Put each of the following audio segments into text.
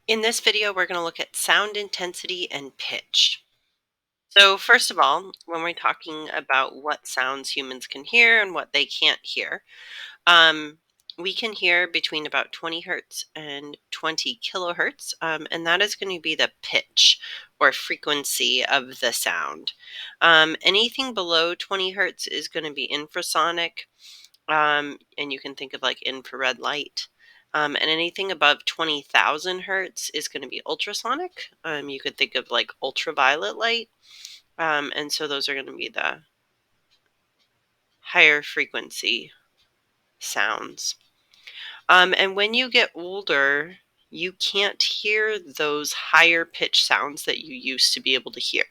In this video, we're going to look at sound intensity and pitch. So, first of all, when we're talking about what sounds humans can hear and what they can't hear, um, we can hear between about 20 hertz and 20 kilohertz, and that is going to be the pitch or frequency of the sound. Anything below 20 hertz is going to be infrasonic, and you can think of like infrared light. And anything above 20,000 hertz is going to be ultrasonic. You could think of like ultraviolet light. And so those are going to be the higher frequency sounds. And when you get older, you can't hear those higher pitch sounds that you used to be able to hear.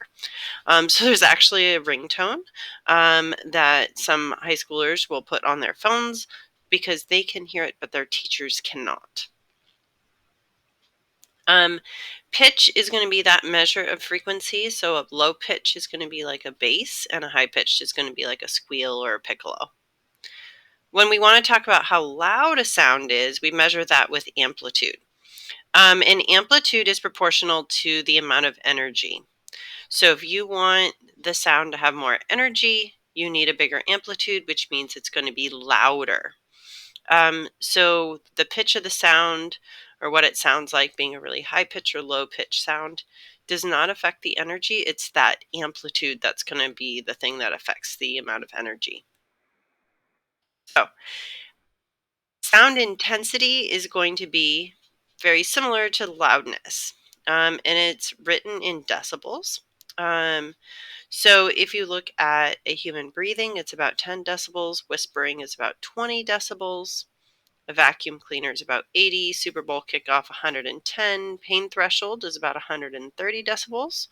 So there's actually a ringtone that some high schoolers will put on their phones because they can hear it, but their teachers cannot. Um, Pitch is going to be that measure of frequency. So a low pitch is going to be like a bass, and a high pitch is going to be like a squeal or a piccolo. When we want to talk about how loud a sound is, we measure that with amplitude. And amplitude is proportional to the amount of energy. So if you want the sound to have more energy, you need a bigger amplitude, which means it's going to be louder. So the pitch of the sound, or what it sounds like being a really high pitch or low pitch sound, does not affect the energy. It's that amplitude that's going to be the thing that affects the amount of energy. So sound intensity is going to be very similar to loudness, and it's written in decibels. Um, So if you look at a human breathing, it's about 10 decibels. Whispering is about 20 decibels. A vacuum cleaner is about 80. Super Bowl kickoff, 110. Pain threshold is about 130 decibels.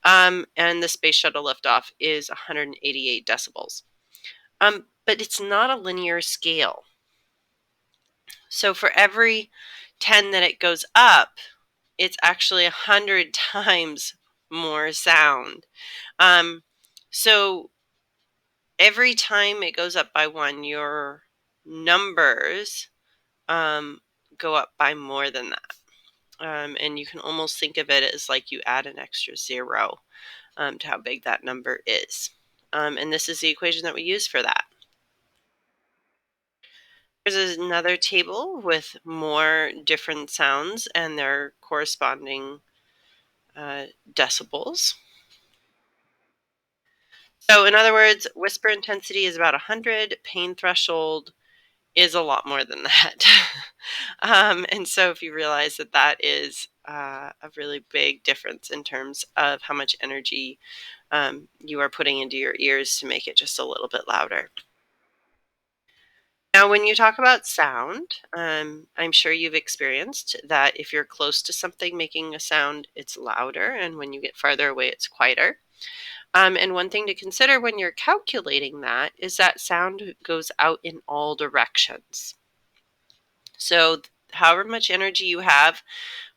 And the space shuttle liftoff is 188 decibels. But it's not a linear scale. So for every 10 that it goes up, it's actually 100 times more sound. So every time it goes up by one, your numbers um, go up by more than that. And you can almost think of it as like you add an extra zero to how big that number is. And this is the equation that we use for that. There's another table with more different sounds and their corresponding decibels. So in other words, whisper intensity is about 100, pain threshold is a lot more than that. And so if you realize that that is a really big difference in terms of how much energy you are putting into your ears to make it just a little bit louder. Now, when you talk about sound, I'm sure you've experienced that if you're close to something making a sound, it's louder, and when you get farther away, it's quieter. And one thing to consider when you're calculating that is that sound goes out in all directions. So, however much energy you have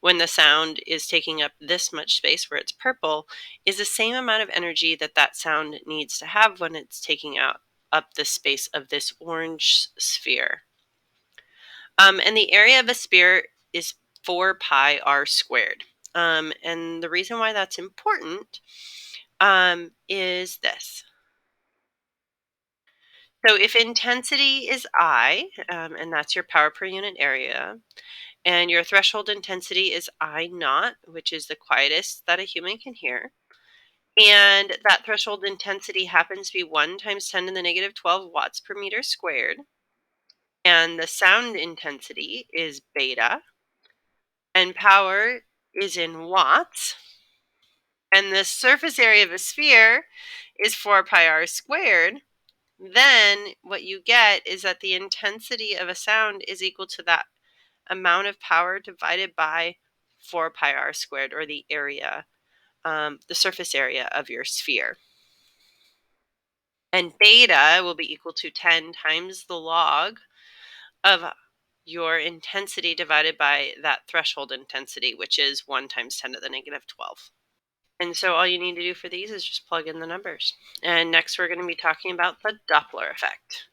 when the sound is taking up this much space where it's purple is the same amount of energy that that sound needs to have when it's taking up the space of this orange sphere. And the area of a sphere is 4 pi r squared. And the reason why that's important is this. So if intensity is I, and that's your power per unit area, and your threshold intensity is I naught, which is the quietest that a human can hear, and that threshold intensity happens to be 1 times 10 to the negative 12 watts per meter squared, and the sound intensity is beta, and power is in watts, and the surface area of a sphere is 4 pi r squared, then what you get is that the intensity of a sound is equal to that amount of power divided by 4 pi r squared, or the area, the surface area of your sphere. And beta will be equal to 10 times the log of your intensity divided by that threshold intensity, which is 1 times 10 to the negative 12. And so all you need to do for these is just plug in the numbers. And next we're going to be talking about the Doppler effect.